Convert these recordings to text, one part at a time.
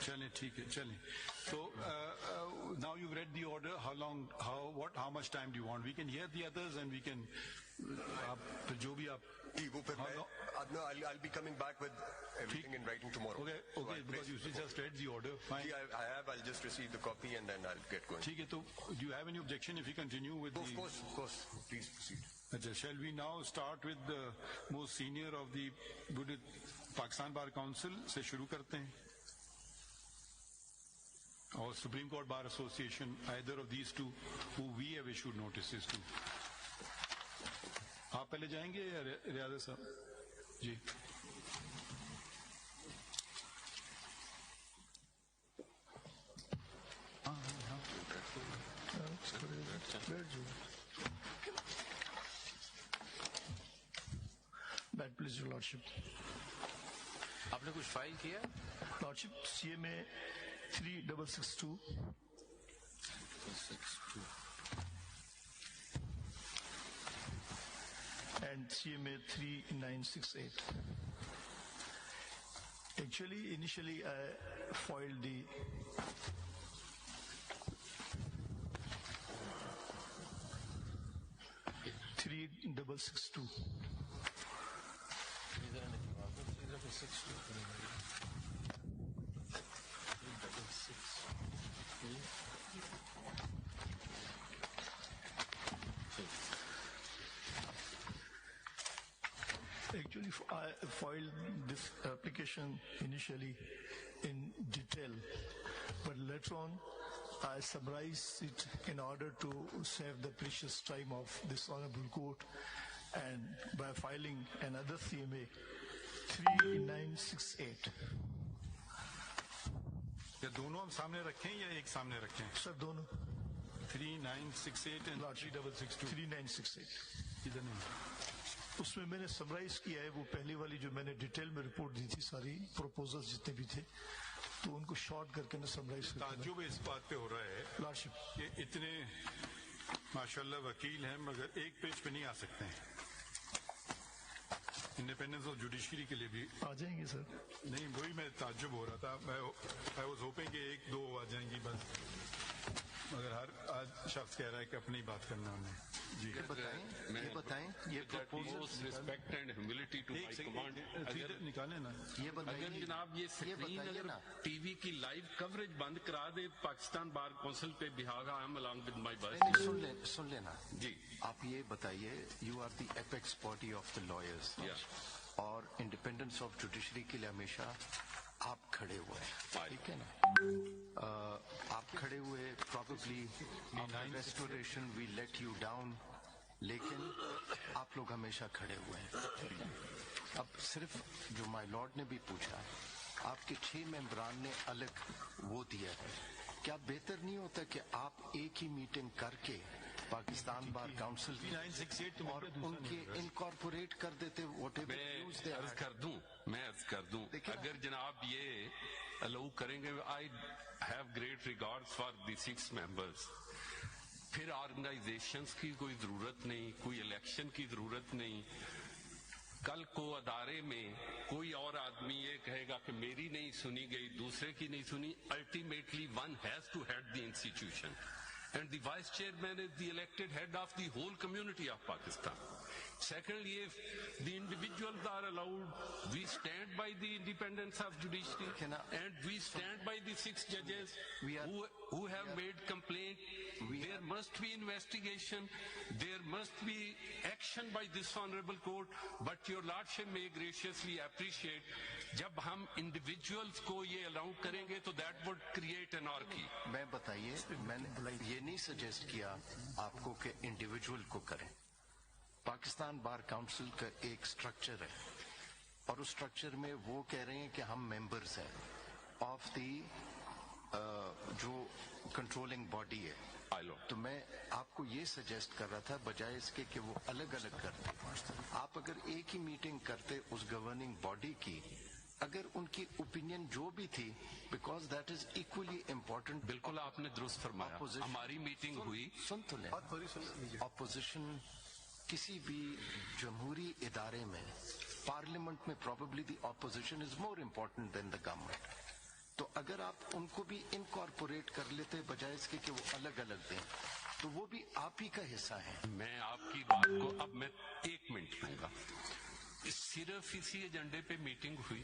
چلیں ٹھیک ہے چلیں. So now you've read the order. How much time do you want? We can hear the others and we can جو بھی آپ I'll be coming back with everything in writing tomorrow. Okay, because you just read the order. Fine. I have. I'll just receive the copy and then I'll get going. ٹھیک ہے. تو do you have any objection if we continue with the... Of course. Please proceed. Shall we now start with the most senior of the Pakistan Bar Council سے شروع کرتے ہیں, اور Supreme Court Bar Association, either of these two who we have issued notices to. آپ پہلے جائیں گے یا ریاض صاحب؟ جی بیٹ پلیز یور لارڈشپ. آپ نے کچھ فائل کیا؟ Lordship C M A 3662 and CMA 3968. Actually, initially I filed the $3,662. Actually, I filed this application initially in detail, but later on I summarized it in order to save the precious time of this honorable court, and by filing another CMA 3968. کیا دونوں ہم سامنے رکھیں یا ایک سامنے رکھیں؟ سر دونوں 3968 and 3662. 3968 ادھر نہیں. اس میں نے سمرائز کیا ہے وہ پہلی والی جو میں نے ڈیٹیل میں رپورٹ دی تھی, ساری پروپوزل جتنے بھی تھے, تو ان کو شارٹ کر کے میں سمرائز کر. تعجب اس بات پہ ہو رہا ہے لارڈشپ کہ اتنے ماشاءاللہ وکیل ہیں مگر ایک پیج پہ نہیں آ سکتے ہیں. انڈیپینڈنس آف جوڈیشری کے لیے بھی آ جائیں گے سر. نہیں, وہی میں تعجب ہو رہا تھا. میں واز ہوپنگ کہ ایک دو آ جائیں گی بس, مگر ہر آج شخص کہہ رہا ہے کہ اپنی بات کرنا انہیں. جی یہ بتائیں یہ respect and humility to my command. نکالے نا یہ اگر جناب یہ اسکرین اگر ٹی وی کی لائیو کوریج بند کرا دے پاکستان بار کونسل پہ بہاگ I am along with my bus. سن لینا جی, آپ یہ بتائیے you are the apex body of the lawyers, اور انڈیپینڈنس آف جوڈیشری کے لیے ہمیشہ آپ کھڑے ہوئے ہیں, ٹھیک ہے نا. آپ کھڑے ہوئے probably restoration we let you down, لیکن آپ لوگ ہمیشہ کھڑے ہوئے ہیں. اب صرف جو مائی لارڈ نے بھی پوچھا, آپ کے 6 ممبران نے الگ وہ دیا ہے, کیا بہتر نہیں ہوتا کہ آپ ایک ہی میٹنگ کر کے پاکستان بار کاؤنسل اور ان کے انکارپوریٹ کر دیتے؟ میں عرض کر دوں اگر جناب یہ الاؤ کریں گے, I have great regard for the 6 members. پھر آرگنائزیشنز کی کوئی ضرورت نہیں, کوئی الیکشن کی ضرورت نہیں. کل کو ادارے میں کوئی اور آدمی یہ کہے گا کہ میری نہیں سنی گئی, دوسرے کی نہیں سنی. Ultimately one has to head the institution, and the vice chairman is the elected head of the whole community of Pakistan. Secondly, if the individuals are allowed, we stand by the independence of judiciary, and we stand by the 6 judges who have made complaint. There must be investigation, there must be action by this honorable court, but your lordship may graciously appreciate jab hum individuals ko ye allow karenge to that would create anarchy. میں بتائیے, میں نے یہ نہیں suggest کیا آپ کو کہ انڈیویجول کو کریں. پاکستان بار کاؤنسل کا ایک سٹرکچر ہے, اور اس سٹرکچر میں وہ کہہ رہے ہیں کہ ہم ممبرز ہیں آف دی جو کنٹرولنگ باڈی ہے. تو میں آپ کو یہ سجیسٹ کر رہا تھا بجائے اس کے کہ وہ الگ الگ کرتے, آپ اگر ایک ہی میٹنگ کرتے اس گورننگ باڈی کی, اگر ان کی اوپینین جو بھی تھی, because that is equally important. بالکل آپ نے درست فرمایا. ہماری میٹنگ ہوئی, سن تو لیں, اپوزیشن کسی بھی جمہوری ادارے میں, پارلیمنٹ میں probably the opposition is more important than the government. تو اگر آپ ان کو بھی انکارپوریٹ کر لیتے بجائے اس کے کہ وہ الگ الگ دیں تو وہ بھی آپ ہی کا حصہ ہے. میں آپ کی بات کو اب میں 1 منٹ لوں گا. صرف اسی ایجنڈے پہ میٹنگ ہوئی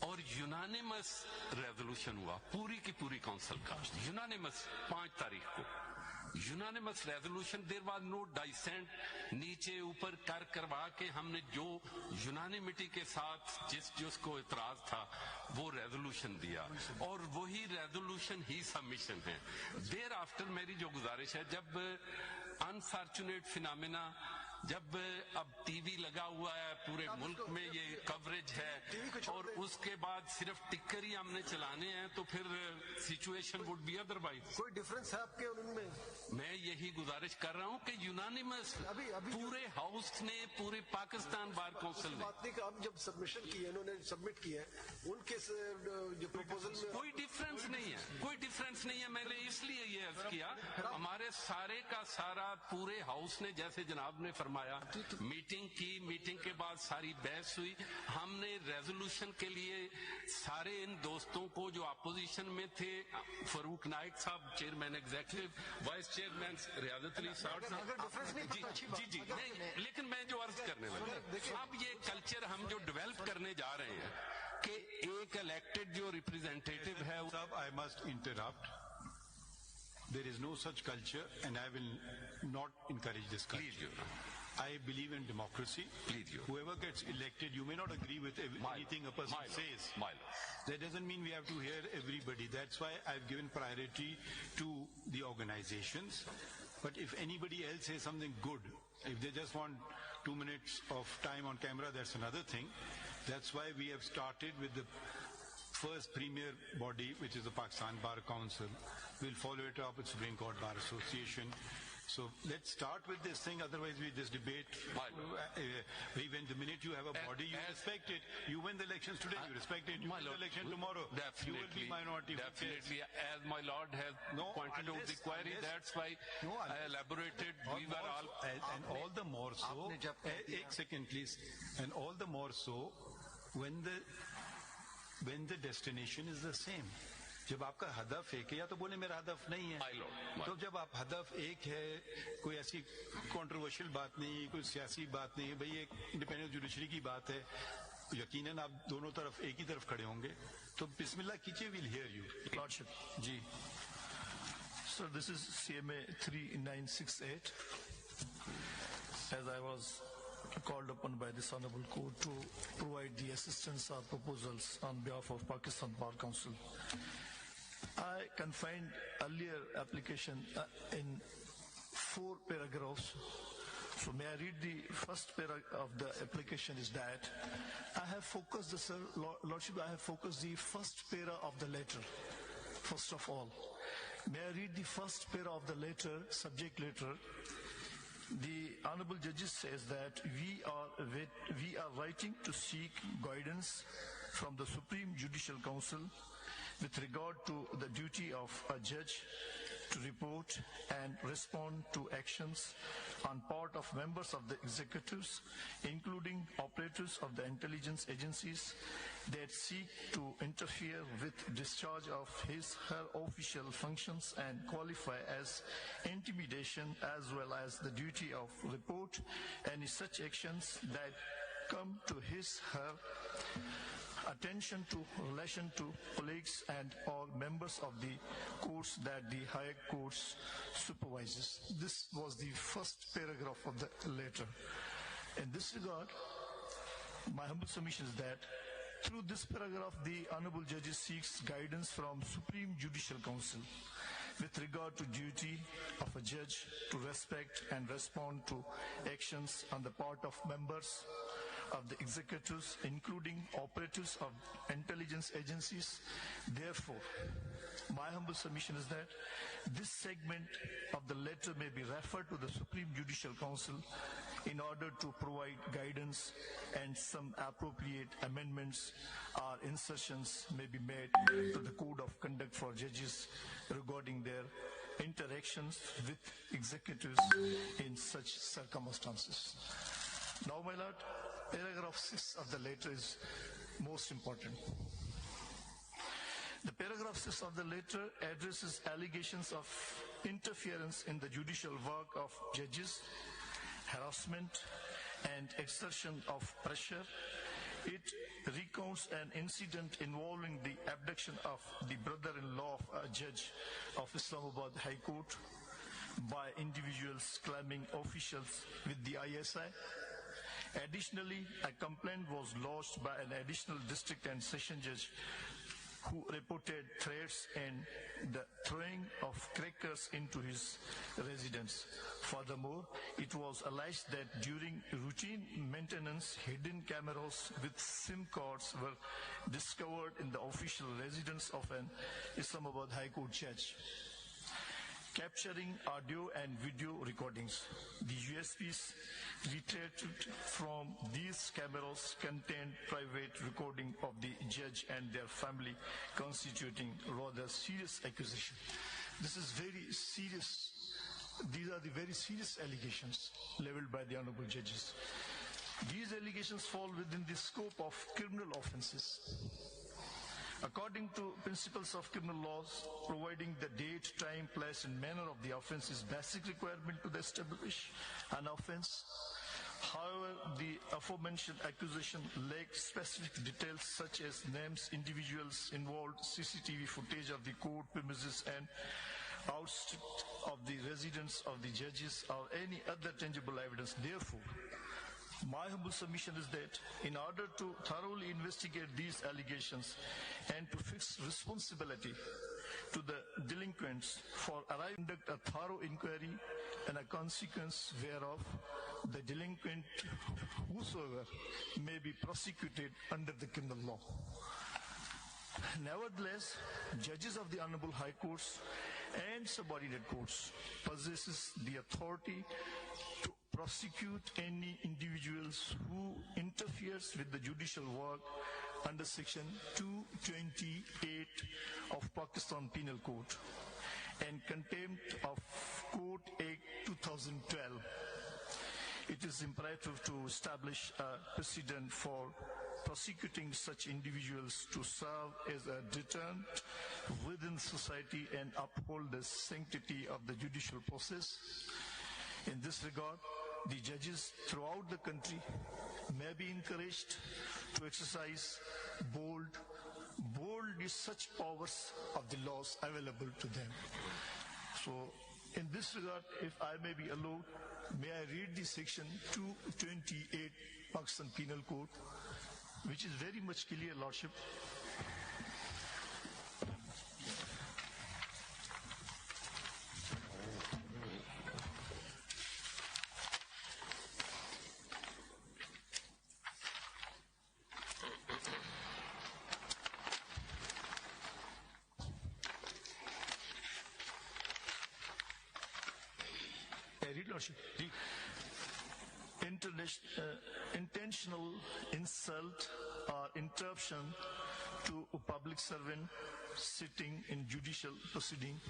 اور یونانیمس ریزولوشن ہوا پوری کی پوری کونسل کا. یونانیمس 5 تاریخ کو unanimous resolution. There was no dissent. نیچے اوپر کروا کے ہم نے جو یونانیمٹی کے ساتھ جس کو اعتراض تھا وہ ریزولوشن دیا اور وہی ریزولوشن ہی سبمیشن ہے. دیر آفٹر میری جو گزارش ہے, جب انفارچونیٹ فینامینا, جب اب ٹی وی لگا ہوا ہے پورے ملک میں, یہ کوریج ہے اور اس کے بعد صرف ٹکر ہی ہم نے چلانے ہیں, تو پھر سچویشن وڈ بی ادروائز. کوئی ڈفرنس ہے آپ کے ان میں؟ میں یہی گزارش کر رہا ہوں کہ یونانیمس پورے ہاؤس نے, پورے پاکستان بار کونسل نے بات نہیں کہ آپ جب سبمیشن کی ہے, انہوں نے سبمٹ کیا ہے, ان کے جو پروپوزل میں کوئی ڈفرنس نہیں ہے, کوئی ڈفرنس نہیں ہے. میں نے اس لیے یہ عرض کیا, ہمارے سارے کا سارا پورے ہاؤس نے, جیسے جناب نے فرمایا, میٹنگ کی. میٹنگ کے بعد ساری بحث ہوئی. ہم نے ریزولوشن کے لیے سارے ان دوستوں کو جو اپوزیشن میں تھے, فاروق نائک صاحب چیئرمین ایگزیکٹو, وائس چیئرمین ریاضت علی صاحب, جی نہیں, لیکن میں جو عرض کرنے لگا, اب یہ کلچر ہم جو ڈیولپ کرنے جا رہے ہیں کہ ایک الیکٹڈ جو ریپرزینٹیٹو ہے. I must interrupt. There is no such culture and I will not encourage this culture. I believe in democracy. Whoever gets elected, you may not agree with anything a person says. That doesn't mean we have to hear everybody. That's why I've given priority to the organizations. But if anybody else says something good, if they just want 2 minutes of time on camera, that's another thing. That's why we have started with the first premier body, which is the Pakistan Bar Council. We'll follow it up with Supreme Court Bar Association. So let's start with this thing, otherwise we just debate. When the minute you have a body, you respect it. You win the elections today, you respect it. You win the election tomorrow, you will be minority. Definitely, as my Lord has pointed out the query, that's why I elaborated. We were all... And all the more so, एक second please, and all the more so when the destination is the same. جب آپ کا ہدف ایک ہے, یا تو بولے میرا ہدف نہیں ہے, تو جب آپ ہدف ایک ہے, کوئی ایسی کنٹروورشل بات نہیں, کوئی سیاسی بات نہیں, بھئی ایک انڈیپینڈنٹ جوڈیشری کی بات ہے, یقیناً آپ دونوں طرف ایک ہی طرف کھڑے ہوں گے, تو بسم اللہ کیجیے, ویل ہیئر یو. Lordship. جی Sir, this is CMA 3968. As I was called upon by this Honorable Court to provide the assistance or proposals on behalf of Pakistan Bar Council, I confined earlier application in 4 paragraphs. So may I read the first paragraph of the application is that I have focused, Sir, Lordship, I have focused the first para of the letter, first of all. May I read the first para of the letter, subject letter? The Honorable Judges says that we are writing to seek guidance from the Supreme Judicial Council with regard to the duty of a judge to report and respond to actions on part of members of the executives, including operators of the intelligence agencies that seek to interfere with discharge of her official functions and qualify as intimidation, as well as the duty of report any such actions that come to her attention to relation to colleagues and or members of the courts that the higher courts supervises. This was the first paragraph of the letter. In this regard, my humble submission is that through this paragraph, the Honorable Judges seeks guidance from Supreme Judicial Council with regard to duty of a judge to respect and respond to actions on the part of members of the executives, including operatives of intelligence agencies. Therefore, my humble submission is that this segment of the letter may be referred to the Supreme Judicial Council in order to provide guidance, and some appropriate amendments or insertions may be made to the Code of Conduct for Judges regarding their interactions with executives in such circumstances. Now, my Lord, paragraph 6 of the letter is most important. The paragraph 6 of the letter addresses allegations of interference in the judicial work of judges, harassment, and exertion of pressure. It recounts an incident involving the abduction of the brother-in-law of a judge of Islamabad High Court by individuals claiming officials with the ISI. Additionally, a complaint was lodged by an additional district and session judge who reported threats and the throwing of crackers into his residence. Furthermore, it was alleged that during routine maintenance, hidden cameras with SIM cards were discovered in the official residence of an Islamabad High Court judge, capturing audio and video recordings. The USPs retrieved from these cameras contained private recording of the judge and their family, constituting rather serious accusation. This is very serious. These are the very serious allegations leveled by the honorable judges. These allegations fall within the scope of criminal offenses. According to principles of criminal laws, providing the date, time, place, and manner of the offense is basic requirement to establish an offense. However, the aforementioned accusation lacks specific details such as names, individuals involved, CCTV footage of the court premises, and outskirts of the residence of the judges or any other tangible evidence. Therefore, my humble submission is that in order to thoroughly investigate these allegations and to fix responsibility to the delinquents for arriving at a thorough inquiry and a consequence whereof the delinquent whosoever may be prosecuted under the criminal law. Nevertheless, judges of the Honorable High Courts and subordinate courts possesses the authority to prosecute any individuals who interferes with the judicial work under section 228 of Pakistan Penal Code and contempt of Court Act 2012. It is imperative to establish a precedent for prosecuting such individuals to serve as a deterrent within society and uphold the sanctity of the judicial process. In this regard, the judges throughout the country may be encouraged to exercise boldly such powers of the laws available to them. So, in this regard, if I may be allowed, may I read the section 228 Pakistan Penal Code, which is very much clear, Lordship. Intentional insult or interruption to a public servant sitting in judicial proceeding.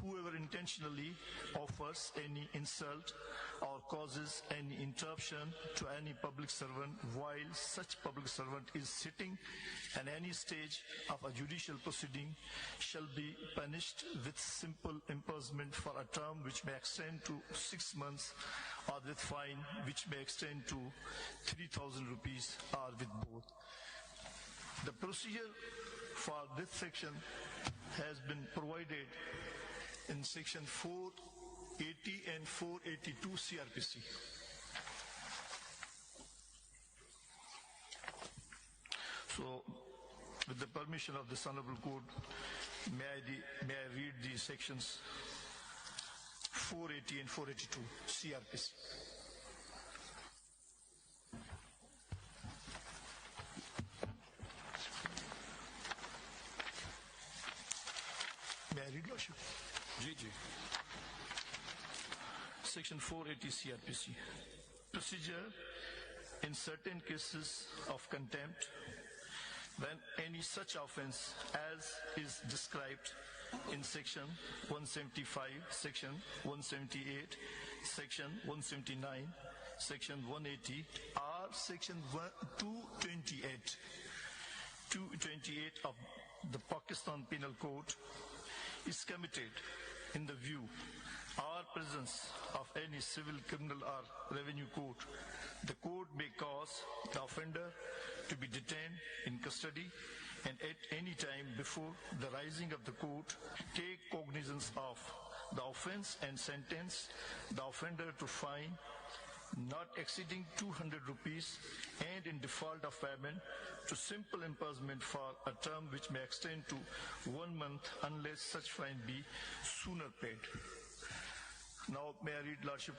Whoever intentionally offers any insult or causes any interruption to any public servant while such public servant is sitting at any stage of a judicial proceeding shall be punished with simple imprisonment for a term which may extend to 6 months or with fine which may extend to 3,000 rupees or with both. The procedure for this section has been provided in section 480 and 482 CRPC. So, with the permission of this Honorable Court, may I read the sections 480 and 482 CRPC. May I read, Lordship? Section 480 CRPC. Procedure in certain cases of contempt when any such offense as is described in section 175, section 178, section 179, section 180 or section 228 of the Pakistan Penal Code is committed in the view or presence of any civil, criminal or revenue court, the court may cause the offender to be detained in custody and at any time before the rising of the court take cognizance of the offense and sentence the offender to fine not exceeding 200 rupees and in default of payment to simple imprisonment for a term which may extend to 1 month unless such fine be sooner paid. Now may I read, Lordship,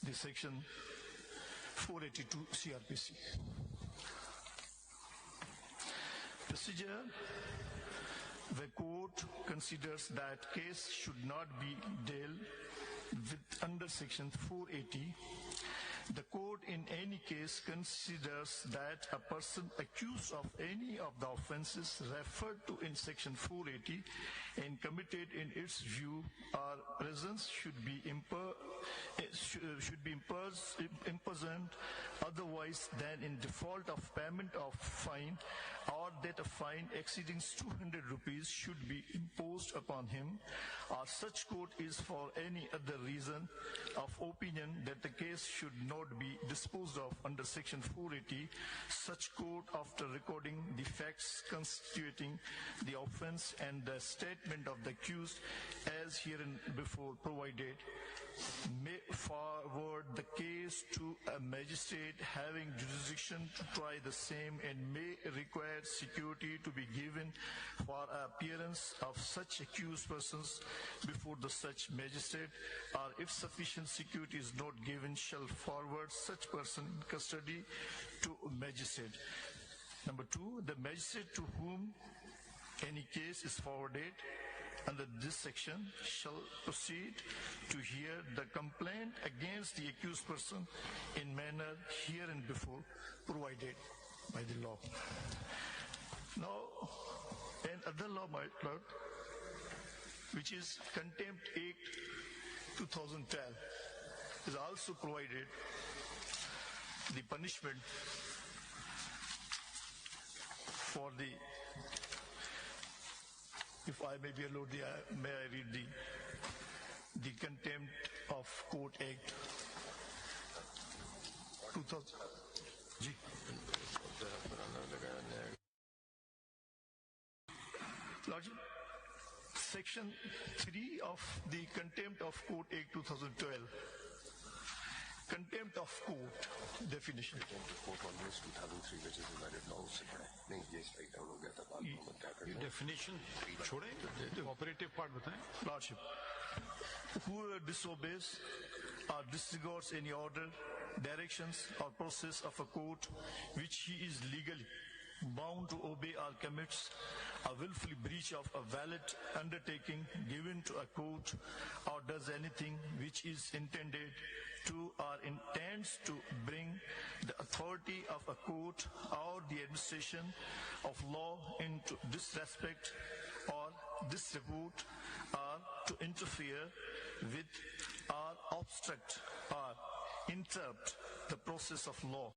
the section 482 CRPC. Procedure: the court considers that case should not be dealt with under section 480. The court in any case considers that a person accused of any of the offences referred to in section 480 and committed in its view or presence should be imprisoned otherwise than in default of payment of fine, or that a fine exceeding 200 rupees should be imposed upon him, or such court is for any other reason of opinion that the case should not be disposed of under section 480, such court, after recording the facts constituting the offense and the statement of the accused as hereinbefore provided, may forward the case to a magistrate having jurisdiction to try the same and may require security to be given for appearance of such accused persons before the such magistrate, or if sufficient security is not given, shall forward such person in custody to magistrate. Number 2, the magistrate to whom any case is forwarded under this section shall proceed to hear the complaint against the accused person in manner hereinbefore provided by the law. Now, another law, my Lord, which is Contempt Act 2012, is also provided the punishment for the, if I may be allowed, may I read the Contempt of Court Act 2000. Lordship, Section 3 of the Contempt of Court Act 2012. Contempt of court definition. Definition छोड़े, operative part बताएं. Lordship, whoever disobeys or disregards any order, directions or process of a court which he is legally bound to obey, or commits a willful breach of a valid undertaking given to a court, or does anything which is intended to or intends to bring the authority of a court or the administration of law into disrespect or disrepute, or to interfere with or obstruct or interrupt the process of law,